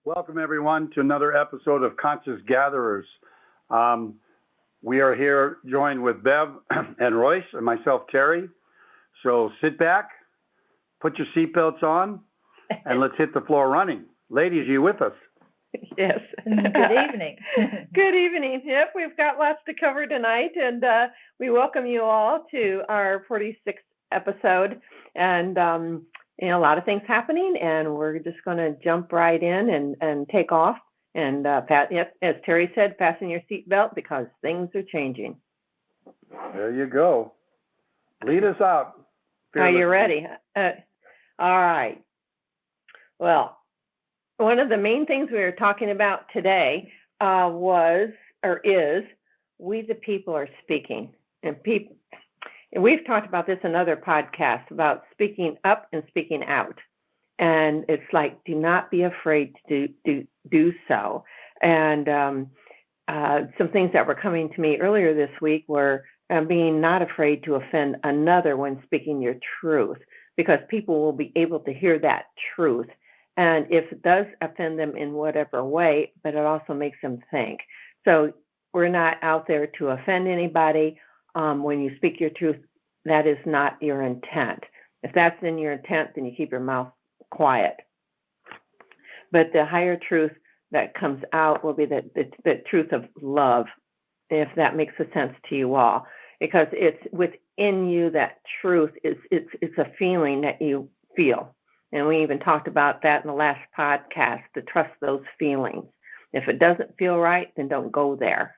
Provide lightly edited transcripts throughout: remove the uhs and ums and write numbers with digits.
Welcome, everyone, to another episode of Conscious Gatherers. We are here joined with Bev and Royce and myself, Terry. So sit back, put your seatbelts on, and let's hit the floor running. Ladies, are you with us? Yes. Good evening. Good evening. Yep, we've got lots to cover tonight, and we welcome you all to our 46th episode. And a lot of things happening, and we're just going to jump right in and take off. And yes, as Terry said, fasten your seatbelt because things are changing. There you go. Lead us out. Are you ready? All right. Well, one of the main things we were talking about today is we the people are speaking. And we've talked about this in other podcasts about speaking up and speaking out. And it's like, do not be afraid to do so. And some things that were coming to me earlier this week were being not afraid to offend another when speaking your truth, because people will be able to hear that truth. And if it does offend them in whatever way, but it also makes them think. So we're not out there to offend anybody. When you speak your truth, that is not your intent. If that's in your intent, then you keep your mouth quiet. But the higher truth that comes out will be the truth of love, if that makes a sense to you all, because it's within you. That truth it's a feeling that you feel. And we even talked about that in the last podcast, to trust those feelings. If it doesn't feel right, then don't go there.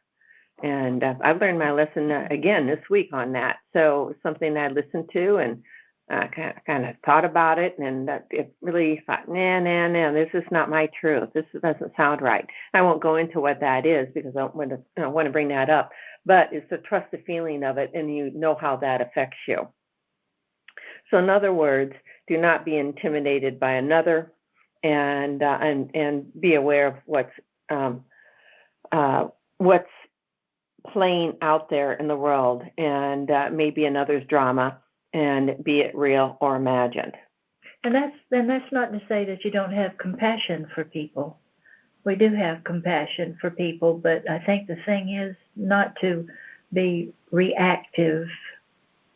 And I've learned my lesson again this week on that. So it's something I listened to and kind of thought about it, and it really thought, no, this is not my truth. This doesn't sound right. I won't go into what that is because I don't want to bring that up. But it's to trust the feeling of it, and you know how that affects you. So in other words, do not be intimidated by another, and be aware of what's playing out there in the world, and maybe another's drama, and be it real or imagined. And that's not to say that you don't have compassion for people. We do have compassion for people, but I think the thing is not to be reactive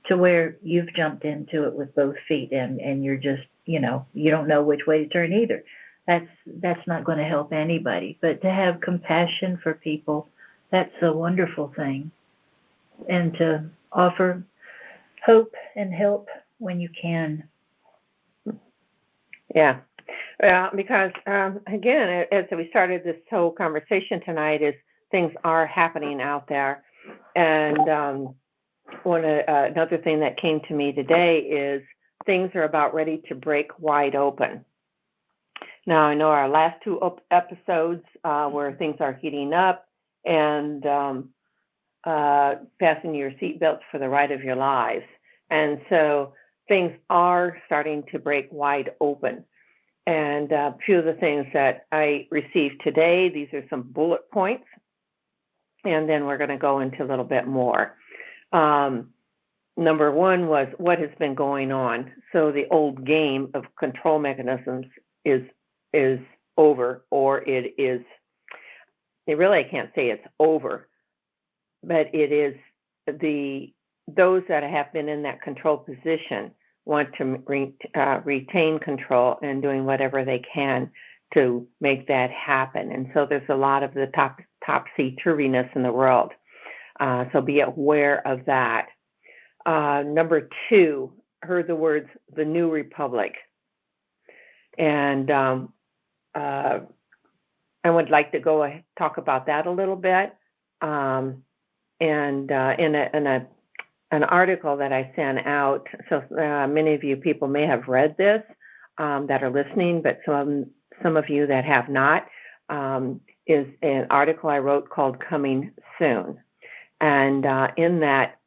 to where you've jumped into it with both feet and you're just, you don't know which way to turn either. That's not going to help anybody. But to have compassion for people, that's a wonderful thing. And to offer hope and help when you can. Yeah. Well, because, again, as we started this whole conversation tonight, is things are happening out there. And another thing that came to me today is things are about ready to break wide open. Now, I know our last two episodes where things are heating up, and fasten your seatbelts for the ride of your lives. And so things are starting to break wide open. And a few of the things that I received today, these are some bullet points, and then we're going to go into a little bit more. Number one was what has been going on. So the old game of control mechanisms is over, or it is. I can't say it's over, but it is those that have been in that control position want to retain control and doing whatever they can to make that happen. And so there's a lot of the topsy-turviness in the world. So be aware of that. Number two, heard the words, the new republic. And I would like to talk about that a little bit. And in an article that I sent out, so many of you people may have read this that are listening, but some of you that have not, is an article I wrote called Coming Soon. And in that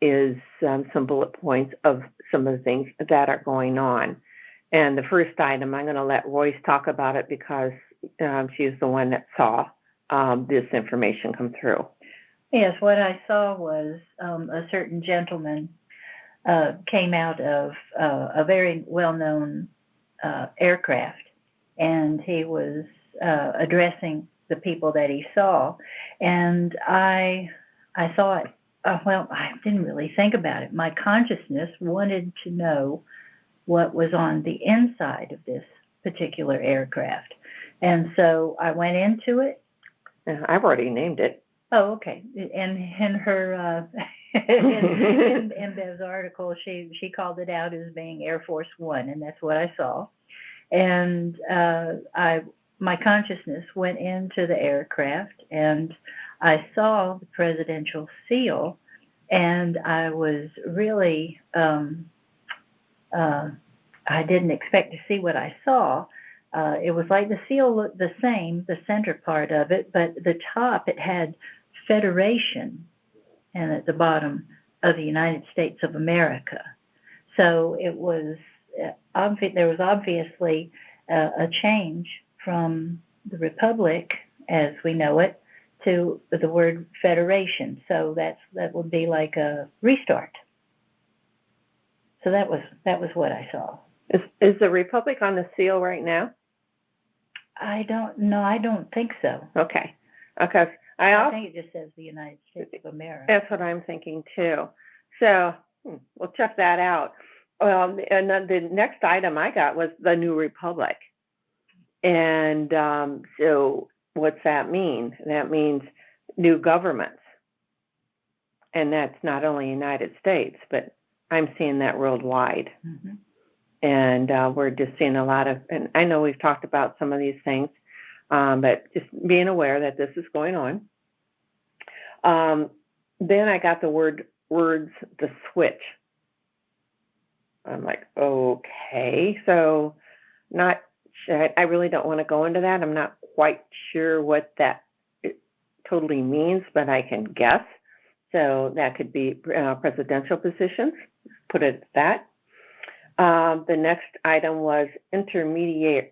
is some bullet points of some of the things that are going on. And the first item, I'm going to let Royce talk about it because she's the one that saw this information come through. Yes, what I saw was a certain gentleman came out of a very well-known aircraft, and he was addressing the people that he saw. And I thought, well, I didn't really think about it. My consciousness wanted to know what was on the inside of this particular aircraft. And so I went into it. I've already named it. Oh, okay. And in her in Bev's article, she called it out as being Air Force One, and that's what I saw. And my consciousness went into the aircraft, and I saw the presidential seal, and I was really I didn't expect to see what I saw. It was like the seal looked the same, the center part of it, but the top, it had Federation, and at the bottom of the United States of America. So it was there was obviously a change from the Republic as we know it to the word Federation. So that would be like a restart. So that was what I saw. Is the Republic on the seal right now? I don't know. I don't think so. Okay. Okay. I think it just says the United States of America. That's what I'm thinking too. So we'll check that out. And then the next item I got was the New Republic. And so what's that mean? That means new governments. And that's not only United States, but I'm seeing that worldwide. Mm-hmm. And we're just seeing a lot of, and I know we've talked about some of these things, but just being aware that this is going on. Then I got the words, the switch. I'm like, okay, so I really don't want to go into that. I'm not quite sure what that totally means, but I can guess. So that could be presidential positions, put it at that. The next item was intermediaries,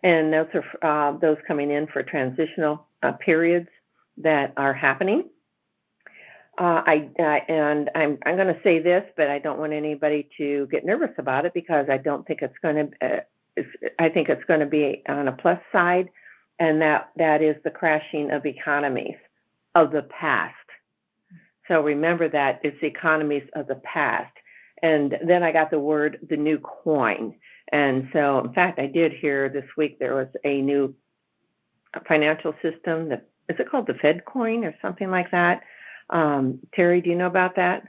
and those are those coming in for transitional periods that are happening. And I'm going to say this, but I don't want anybody to get nervous about it because I don't think it's going to. I think it's going to be on a plus side, and that is the crashing of economies of the past. So remember that it's the economies of the past. And then I got the new coin. And so, in fact, I did hear this week there was a new financial system. Is it called the Fed coin or something like that? Terry, do you know about that?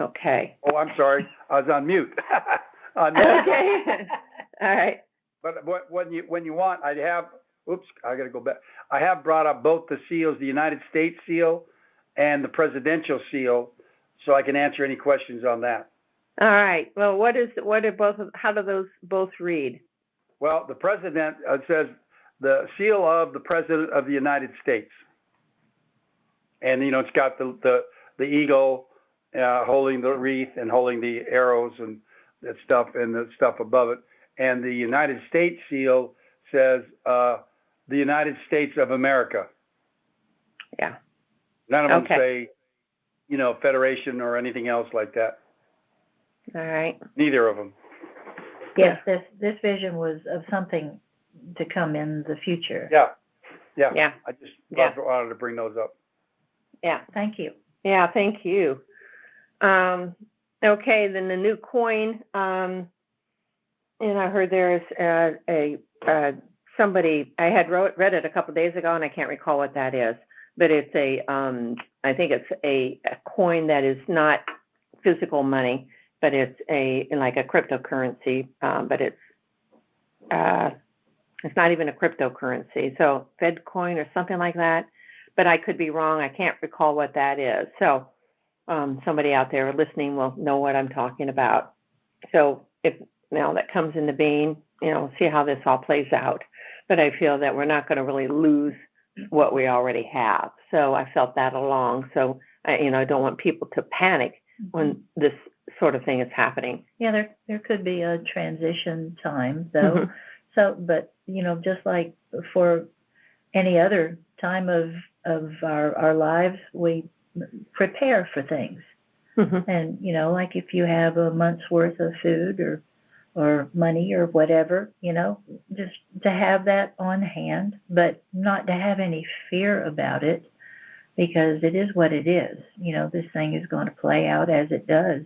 Okay. Oh, I'm sorry. I was on mute. Okay. All right. But when you want, I have. Oops, I got to go back. I have brought up both the seals, the United States seal and the presidential seal, so I can answer any questions on that. All right. Well, how do those both read? Well, the president says the seal of the President of the United States. And, it's got the eagle holding the wreath and holding the arrows and that stuff and the stuff above it. And the United States seal says the United States of America. Yeah. None of them say, Federation or anything else like that. All right. Neither of them. Yes, this vision was of something to come in the future. Yeah. I just wanted to bring those up. Yeah. Thank you. Yeah, thank you. Okay, then the new coin, and I heard there's somebody, I had read it a couple of days ago, and I can't recall what that is, but it's I think it's a coin that is not physical money, but it's like a cryptocurrency, but it's not even a cryptocurrency. So Fed coin or something like that, but I could be wrong. I can't recall what that is. So somebody out there listening will know what I'm talking about. So if now that comes into being, see how this all plays out. But I feel that we're not going to really lose what we already have. So I felt that along. So I don't want people to panic when this sort of thing is happening. Yeah, there could be a transition time though. Mm-hmm. So, but just like for any other time of our lives, we prepare for things. Mm-hmm. And, like if you have a month's worth of food or money or whatever, just to have that on hand, but not to have any fear about it, because it is what it is. This thing is going to play out as it does,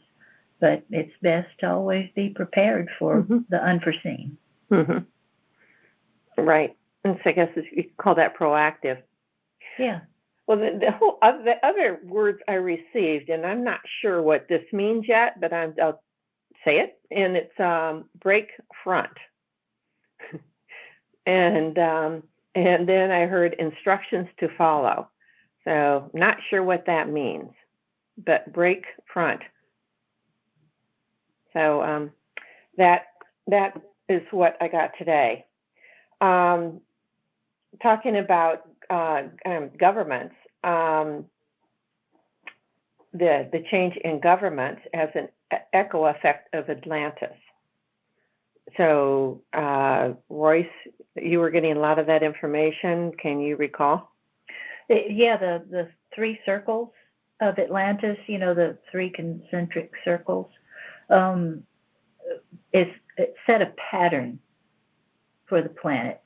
but it's best to always be prepared for Mm-hmm. the unforeseen. Mm-hmm. Right. And so I guess you could call that proactive. Yeah. Well, the other words I received, and I'm not sure what this means yet, but I'll say it, and it's break front. and then I heard instructions to follow. So not sure what that means, but break front. So that is what I got today. Talking about governments, the change in governments as an echo effect of Atlantis. So, Royse, you were getting a lot of that information. Can you recall? Yeah, the three circles of Atlantis, the three concentric circles, it set a pattern for the planet,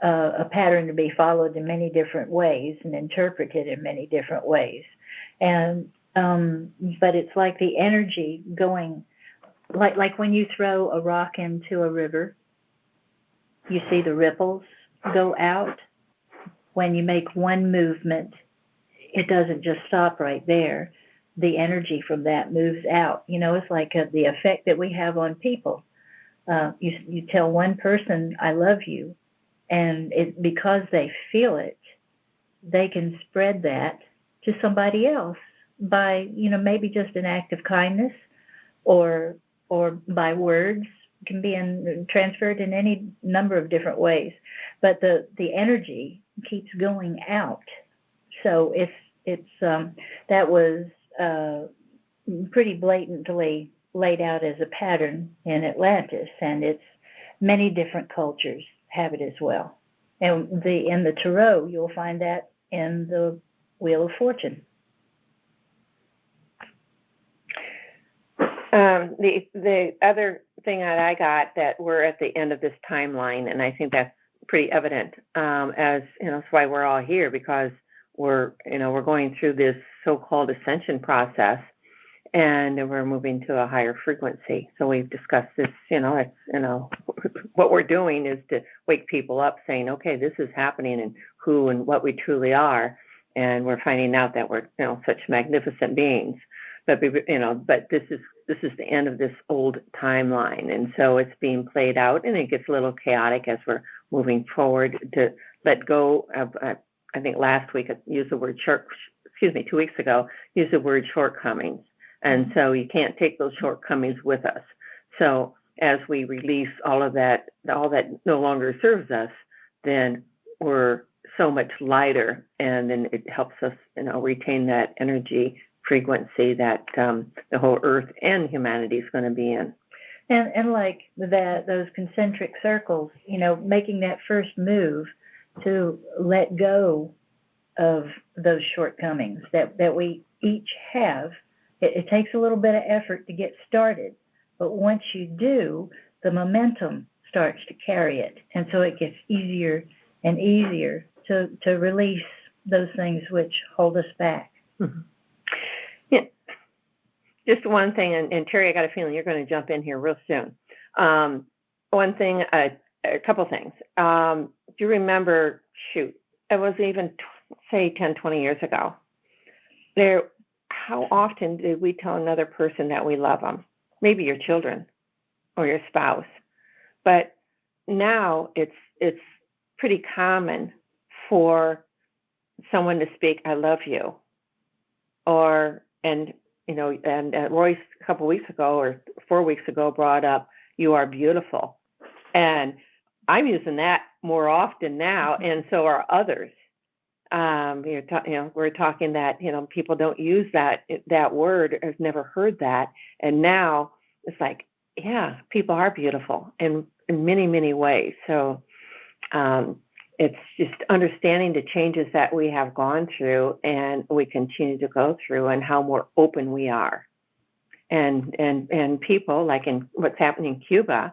a pattern to be followed in many different ways and interpreted in many different ways. And but it's like the energy going, like when you throw a rock into a river, you see the ripples go out. When you make one movement, it doesn't just stop right there. The energy from that moves out. It's like the effect that we have on people. You tell one person, I love you, and because they feel it, they can spread that to somebody else by, maybe just an act of kindness or by words. Can be transferred in any number of different ways, but the energy keeps going out. So it's that was pretty blatantly laid out as a pattern in Atlantis, and it's many different cultures have it as well. And in the tarot, you'll find that in the Wheel of Fortune. The other thing that I got, that we're at the end of this timeline, and I think that's pretty evident, as that's why we're all here, because we're going through this so-called ascension process, and we're moving to a higher frequency. So we've discussed this. What we're doing is to wake people up, saying, okay, this is happening, and who and what we truly are, and we're finding out that we're such magnificent beings. But this is the end of this old timeline, and so it's being played out, and it gets a little chaotic as we're moving forward to let go of. I think last week I used the word 2 weeks ago, used the word shortcomings, and so you can't take those shortcomings with us. So as we release all that no longer serves us, then we're so much lighter, and then it helps us retain that energy frequency that the whole earth and humanity is going to be in. And like those concentric circles, making that first move to let go of those shortcomings that we each have. It takes a little bit of effort to get started, but once you do, the momentum starts to carry it, and so it gets easier and easier to release those things which hold us back. Mm-hmm. Yeah. Just one thing, and Terry, I got a feeling you're going to jump in here real soon. One thing, a couple things. Do you remember, it was even, say, 10, 20 years ago, how often did we tell another person that we love them? Maybe your children or your spouse. But now it's pretty common for someone to speak, I love you. And Royce a couple weeks ago or 4 weeks ago brought up, you are beautiful. And I'm using that more often now, and so are others. We're talking that, people don't use that word, have never heard that. And now it's like, yeah, people are beautiful in many, many ways. So it's just understanding the changes that we have gone through and we continue to go through, and how more open we are. And people, like in what's happening in Cuba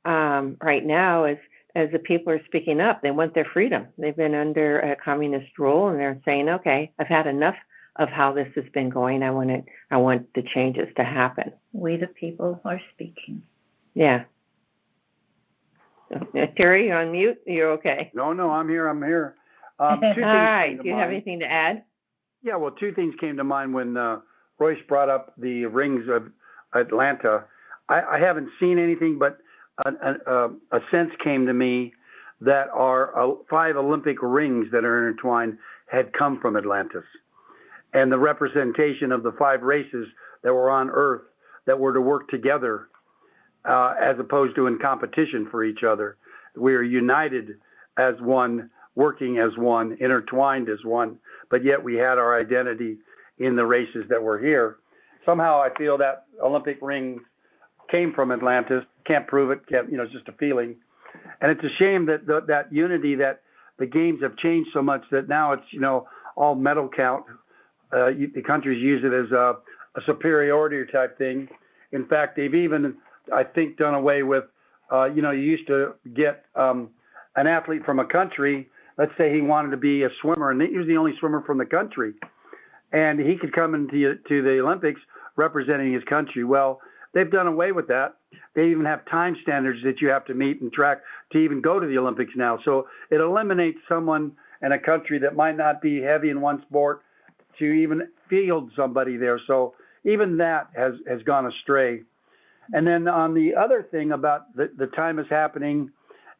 right now, is as the people are speaking up, they want their freedom. They've been under a communist rule, and they're saying, okay, I've had enough of how this has been going. I want the changes to happen. We the people are speaking. Yeah. Terry, you're on mute. You're okay. No, I'm here. All right. Do you have anything to add? Yeah, well, two things came to mind when Royce brought up the rings of Atlanta. I haven't seen anything, but a sense came to me that our 5 Olympic rings that are intertwined had come from Atlantis. And the representation of the 5 races that were on Earth that were to work together as opposed to in competition for each other. We are united as one, working as one, intertwined as one, but yet we had our identity in the races that were here. Somehow I feel that Olympic rings came from Atlantis. Can't prove it. It's just a feeling. And it's a shame that that unity, that the games have changed so much that now it's, all medal count. The countries use it as a superiority type thing. In fact, they've even, I think, done away with, you used to get an athlete from a country, let's say he wanted to be a swimmer, and he was the only swimmer from the country. And he could come into the Olympics representing his country. Well, they've done away with that. They even have time standards that you have to meet and track to even go to the Olympics now. So it eliminates someone in a country that might not be heavy in one sport to even field somebody there. So even that has gone astray. And then on the other thing about the time is happening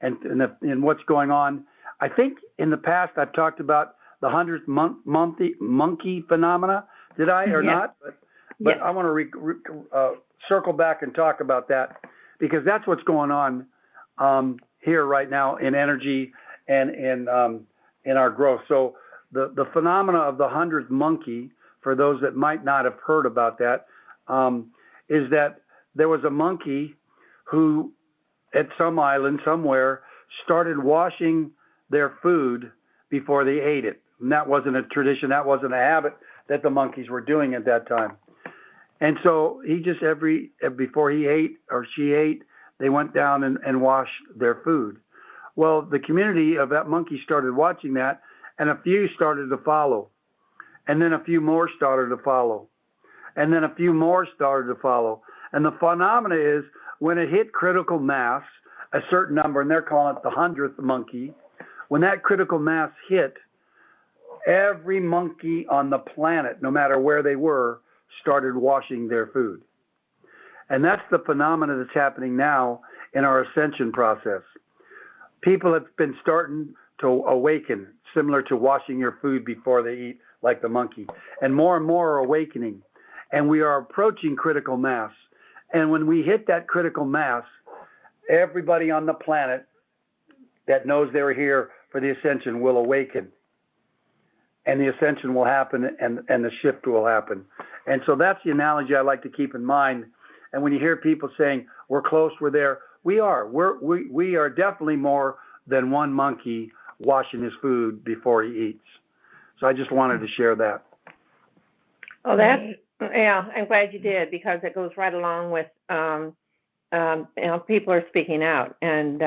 and what's going on, I think in the past I've talked about the 100th monkey phenomena. Did I or not? But I want to circle back and talk about that, because that's what's going on here right now in energy and in our growth. So the phenomena of the 100th monkey, for those that might not have heard about that, is that there was a monkey who at some island somewhere started washing their food before they ate it. And that wasn't a tradition, that wasn't a habit that the monkeys were doing at that time. And so he just before he ate or she ate, they went down and washed their food. Well, the community of that monkey started watching that, and a few started to follow. And then a few more started to follow. And then a few more started to follow. And the phenomena is when it hit critical mass, a certain number, and they're calling it the 100th monkey, when that critical mass hit, every monkey on the planet, no matter where they were, started washing their food. And that's the phenomena that's happening now in our ascension process. People have been starting to awaken, similar to washing your food before they eat, like the monkey. And more are awakening. And we are approaching critical mass. And when we hit that critical mass, everybody on the planet that knows they're here for the ascension will awaken. And the ascension will happen, and the shift will happen. And so that's the analogy I like to keep in mind. And when you hear people saying, we're close, we're there, we are. We are definitely more than one monkey washing his food before he eats. So I just wanted to share that. Oh, I'm glad you did, because it goes right along with, people are speaking out. And,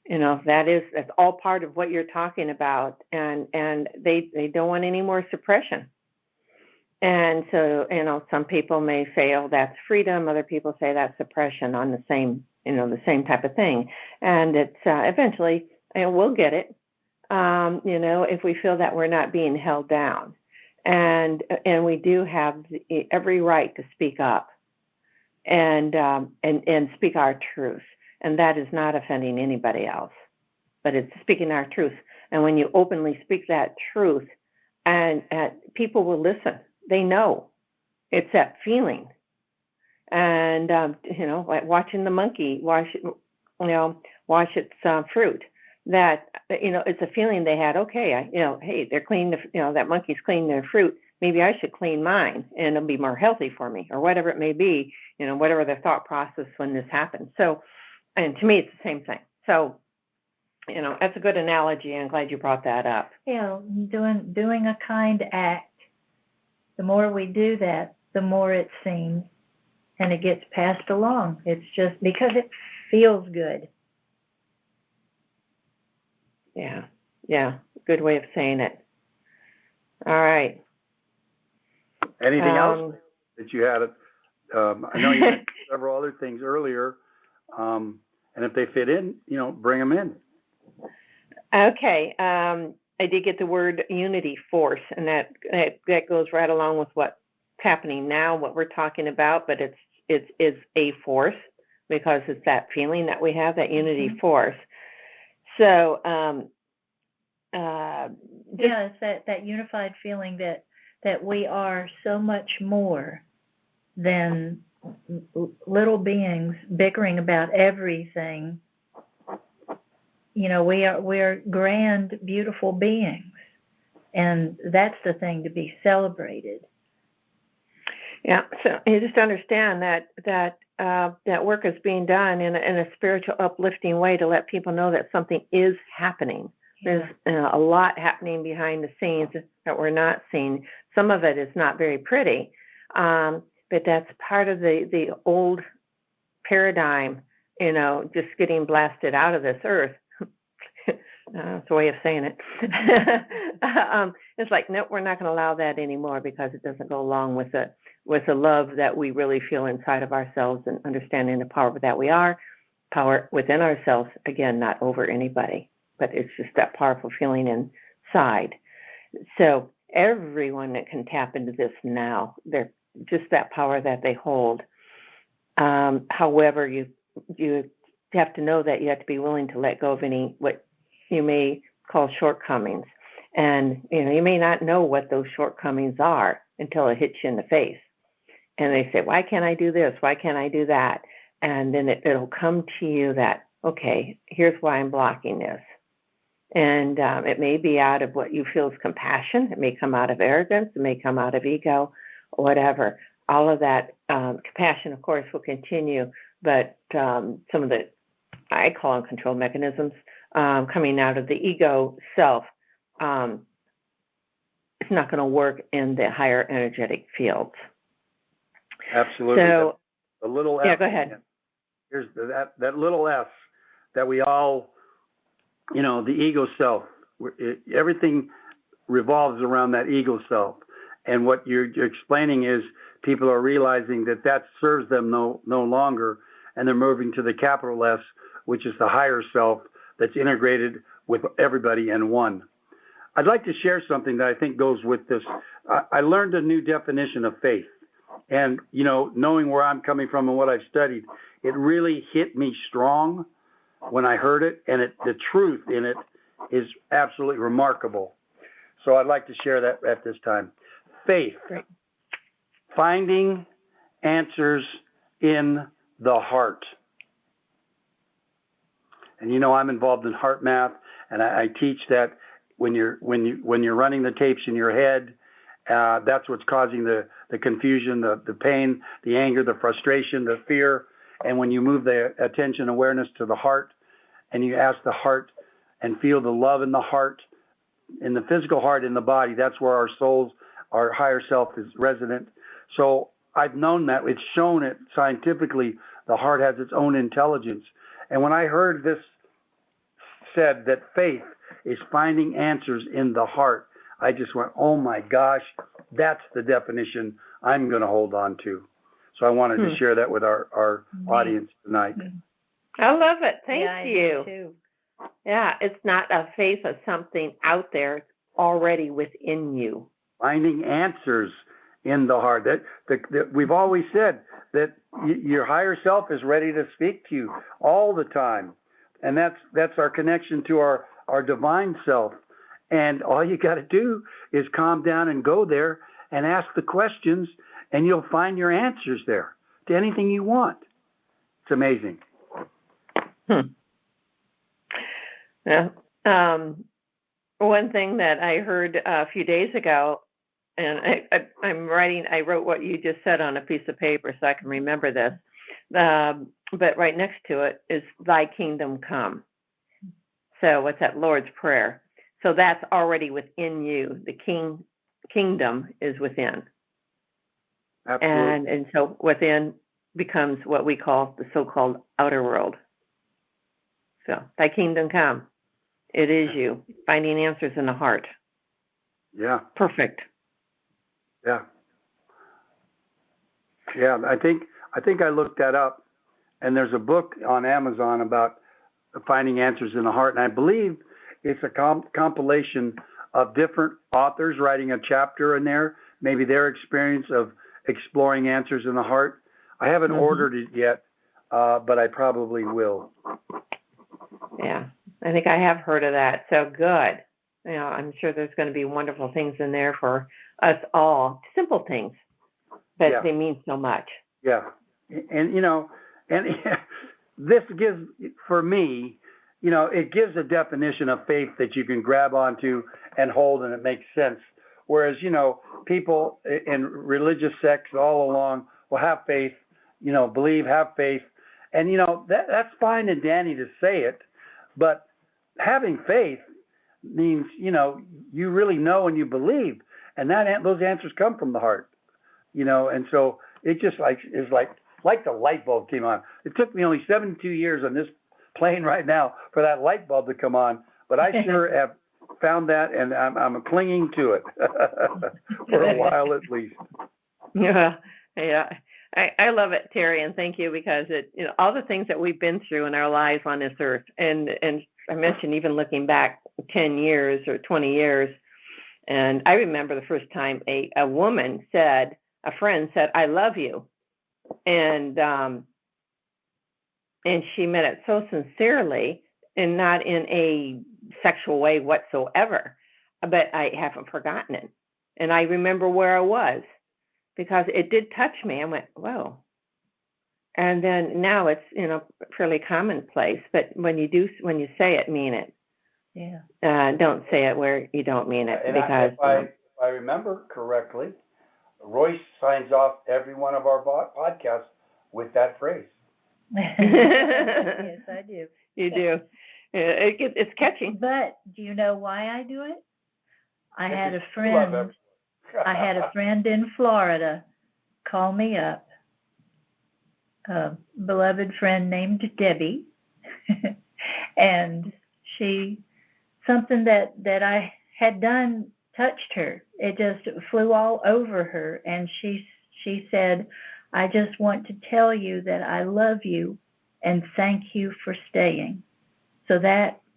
that's all part of what you're talking about. And they don't want any more suppression. And so, some people may say, oh, that's freedom. Other people say that's suppression on the same type of thing. And it's eventually, we'll get it, if we feel that we're not being held down. And we do have every right to speak up and speak our truth. And that is not offending anybody else, but it's speaking our truth. And when you openly speak that truth, and people will listen. They know. It's that feeling. And, like watching the monkey wash its fruit, that, it's a feeling they had, okay, hey, they're cleaning, that monkey's cleaning their fruit. Maybe I should clean mine and it'll be more healthy for me, or whatever it may be, whatever their thought process when this happens. So, and to me, it's the same thing. So That's a good analogy. I'm glad you brought that up. Yeah, doing a kind act. The more we do that, the more it's seen, and it gets passed along. It's just because it feels good. Yeah, good way of saying it. All right. Anything else that you had? I know you mentioned several other things earlier, and if they fit in, bring them in. Okay. I did get the word unity force, and that goes right along with what's happening now, what we're talking about, but it's a force because it's that feeling that we have, that unity force. So, it's that unified feeling that we are so much more than little beings bickering about everything. We are grand, beautiful beings, and that's the thing to be celebrated. Yeah, so you just understand that work is being done in a spiritual, uplifting way to let people know that something is happening. There's a lot happening behind the scenes that we're not seeing. Some of it is not very pretty, but that's part of the old paradigm, just getting blasted out of this earth. It's a way of saying it. It's like, nope, we're not going to allow that anymore because it doesn't go along with the love that we really feel inside of ourselves and understanding the power that we are, power within ourselves, again, not over anybody, but it's just that powerful feeling inside. So everyone that can tap into this now, they're just that power that they hold. However, you have to know that you have to be willing to let go of any what you may call shortcomings. And, you may not know what those shortcomings are until it hits you in the face. And they say, why can't I do this? Why can't I do that? And then it'll come to you that, okay, here's why I'm blocking this. And it may be out of what you feel is compassion. It may come out of arrogance. It may come out of ego, whatever. All of that compassion, of course, will continue. But some of the, I call them control mechanisms, coming out of the ego self, it's not going to work in the higher energetic fields. Absolutely. So, the little yeah, S. go ahead. Here's that little S that we all, the ego self. Everything revolves around that ego self. And what you're explaining is people are realizing that serves them no longer, and they're moving to the capital S, which is the higher self that's integrated with everybody in one. I'd like to share something that I think goes with this. I learned a new definition of faith. And, knowing where I'm coming from and what I've studied, it really hit me strong when I heard it, and the truth in it is absolutely remarkable. So I'd like to share that at this time. Faith. Great. Finding answers in the heart. And I'm involved in heart math, and I teach that when you're running the tapes in your head, that's what's causing the confusion, the pain, the anger, the frustration, the fear. And when you move the attention awareness to the heart, and you ask the heart and feel the love in the heart, in the physical heart, in the body, that's where our souls, our higher self is resident. So I've known that. It's shown it scientifically. The heart has its own intelligence. And when I heard this said that faith is finding answers in the heart, I just went, oh my gosh, that's the definition I'm going to hold on to. So I wanted to share that with our audience tonight. I love it. Thank you. I do too. Yeah, it's not a faith of something out there. It's already within you. Finding answers in the heart. That we've always said that your higher self is ready to speak to you all the time. And that's our connection to our divine self. And all you got to do is calm down and go there and ask the questions, and you'll find your answers there to anything you want. It's amazing. Yeah. One thing that I heard a few days ago, and I wrote what you just said on a piece of paper so I can remember this. But right next to it is "Thy kingdom come." So what's that? Lord's Prayer. So that's already within you. The kingdom is within. Absolutely. And so within becomes what we call the so-called outer world. So thy kingdom come. It is you. Finding answers in the heart. Yeah. Perfect. Yeah. Yeah. I think I looked that up, and there's a book on Amazon about finding answers in the heart, and I believe it's a compilation of different authors writing a chapter in there, maybe their experience of exploring answers in the heart. I haven't ordered it yet, but I probably will. Yeah, I think I have heard of that. So good. I'm sure there's going to be wonderful things in there for us all. Simple things, but they mean so much. Yeah, and this gives, for me, it gives a definition of faith that you can grab onto and hold, and it makes sense. Whereas, people in religious sects all along will have faith, believe, have faith. And, that's fine and dandy to say it. But having faith means, you really know and you believe. And those answers come from the heart, and so it just is like the light bulb came on. It took me only 72 years on this plane right now for that light bulb to come on, but I sure have found that, and I'm clinging to it for a while at least. Yeah. I love it, Terry, and thank you, because all the things that we've been through in our lives on this earth, and I mentioned even looking back 10 years or 20 years, and I remember the first time a friend said, "I love you," and she meant it so sincerely and not in a sexual way whatsoever, but I haven't forgotten it. And I remember where I was, because it did touch me. I went, whoa. And then now it's, fairly commonplace, but when you say it, mean it. Yeah. Don't say it where you don't mean it. And because if I remember correctly, Royse signs off every one of our podcasts with that phrase. Yes, I do. You do. It's catchy. But do you know why I do it? I had a friend in Florida call me up, a beloved friend named Debbie, and something that I had done touched her. It just flew all over her, and she said, "I just want to tell you that I love you and thank you for staying." So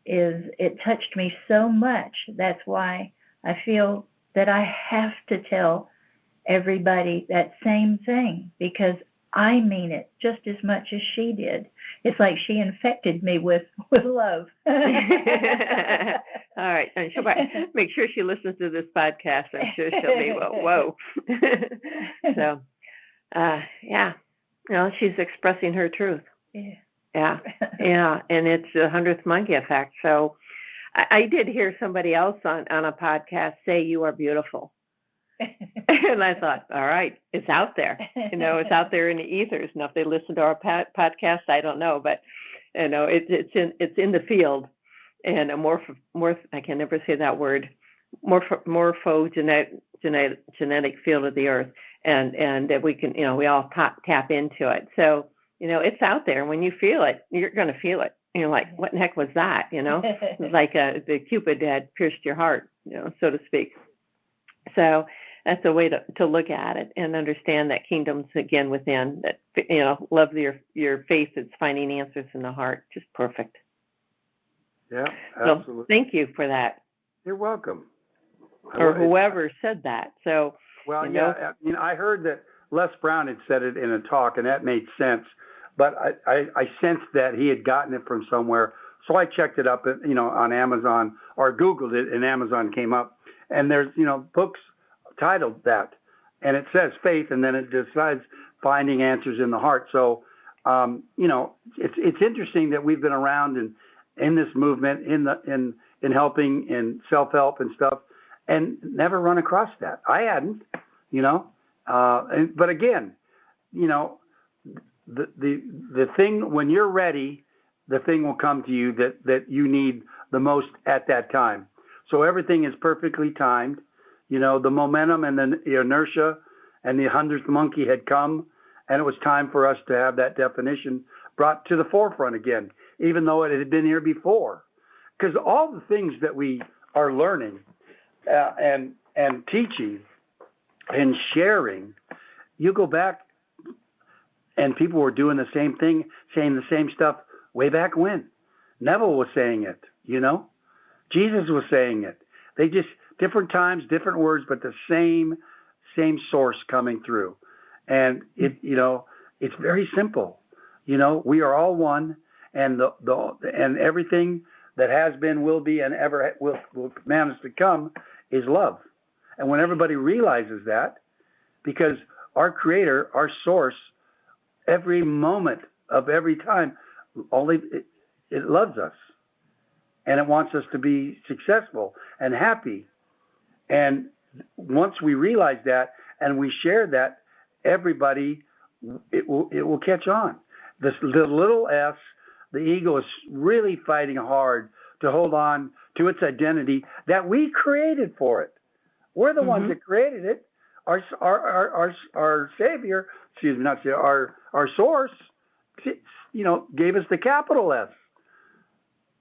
it touched me so much. That's why I feel that I have to tell everybody that same thing, because I mean it just as much as she did. It's like she infected me with love. All right. And she'll make sure she listens to this podcast. I'm sure she'll be, whoa. So, yeah. She's expressing her truth. Yeah. And it's the 100th monkey effect. So I did hear somebody else on a podcast say, "You are beautiful." And I thought, all right, it's out there. It's out there in the ethers. Now, if they listen to our podcast, I don't know, but it's in the field, and a I can never say that word, morphogenetic field of the earth, and that we can, we all tap into it. So, it's out there. When you feel it, you're going to feel it. And you're like, what in the heck was that? It's like the Cupid had pierced your heart, so to speak. So that's a way to look at it and understand that kingdom's again within. That love your faith. It's finding answers in the heart. Just perfect. Yeah, absolutely. So thank you for that. You're welcome. Or whoever said that. So I heard that Les Brown had said it in a talk, and that made sense. But I sensed that he had gotten it from somewhere, so I checked it up, on Amazon, or Googled it, and Amazon came up. And there's, books titled that, and it says faith, and then it decides finding answers in the heart. So, it's interesting that we've been around in this movement, in helping, in self-help and stuff, and never run across that. I hadn't, but again, the thing, when you're ready, the thing will come to you that you need the most at that time. So everything is perfectly timed. The momentum and the inertia and the 100th monkey had come, and it was time for us to have that definition brought to the forefront again, even though it had been here before. Because all the things that we are learning and teaching and sharing, you go back and people were doing the same thing, saying the same stuff way back when. Neville was saying it, Jesus was saying it. They just, different times, different words, but the same source coming through. And it's very simple. We are all one, and and everything that has been, will be, and ever will manage to come is love. And when everybody realizes that, because our Creator, our source, every moment of every time, it loves us, and it wants us to be successful and happy. And once we realize that and we share that, everybody, it will catch on. The little s, the ego is really fighting hard to hold on to its identity that we created for it. We're the ones that created it. Our Savior, excuse me, not Savior, our source, gave us the capital S,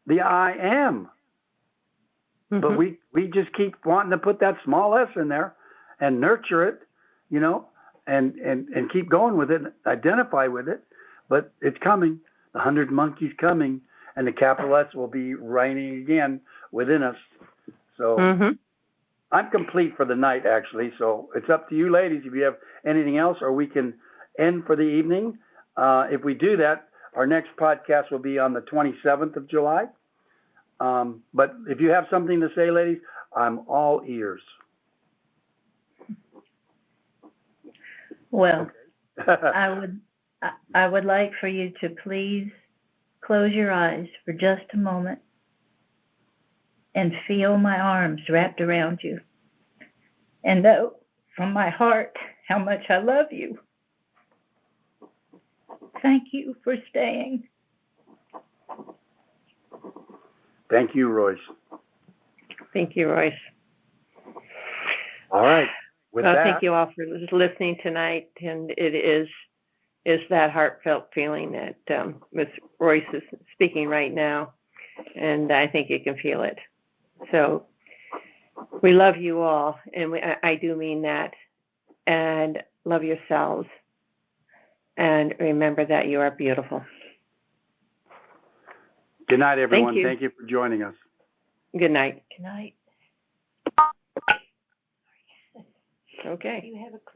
the I am. But we just keep wanting to put that small s in there and nurture it, and keep going with it, identify with it. But it's coming. The 100 monkeys coming, and the capital S will be reigning again within us. So I'm complete for the night, actually. So it's up to you, ladies, if you have anything else, or we can end for the evening. If we do that, our next podcast will be on the 27th of July. But if you have something to say, ladies, I'm all ears. Well, okay. I would like for you to please close your eyes for just a moment and feel my arms wrapped around you, and know from my heart how much I love you. Thank you for staying. Thank you, Royse. Thank you, Royse. All right. Thank you all for listening tonight, and it is that heartfelt feeling that Ms. Royse is speaking right now, and I think you can feel it. So we love you all, and I do mean that, and love yourselves, and remember that you are beautiful. Good night, everyone. Thank you for joining us. Good night. Good night. Okay. You have a clean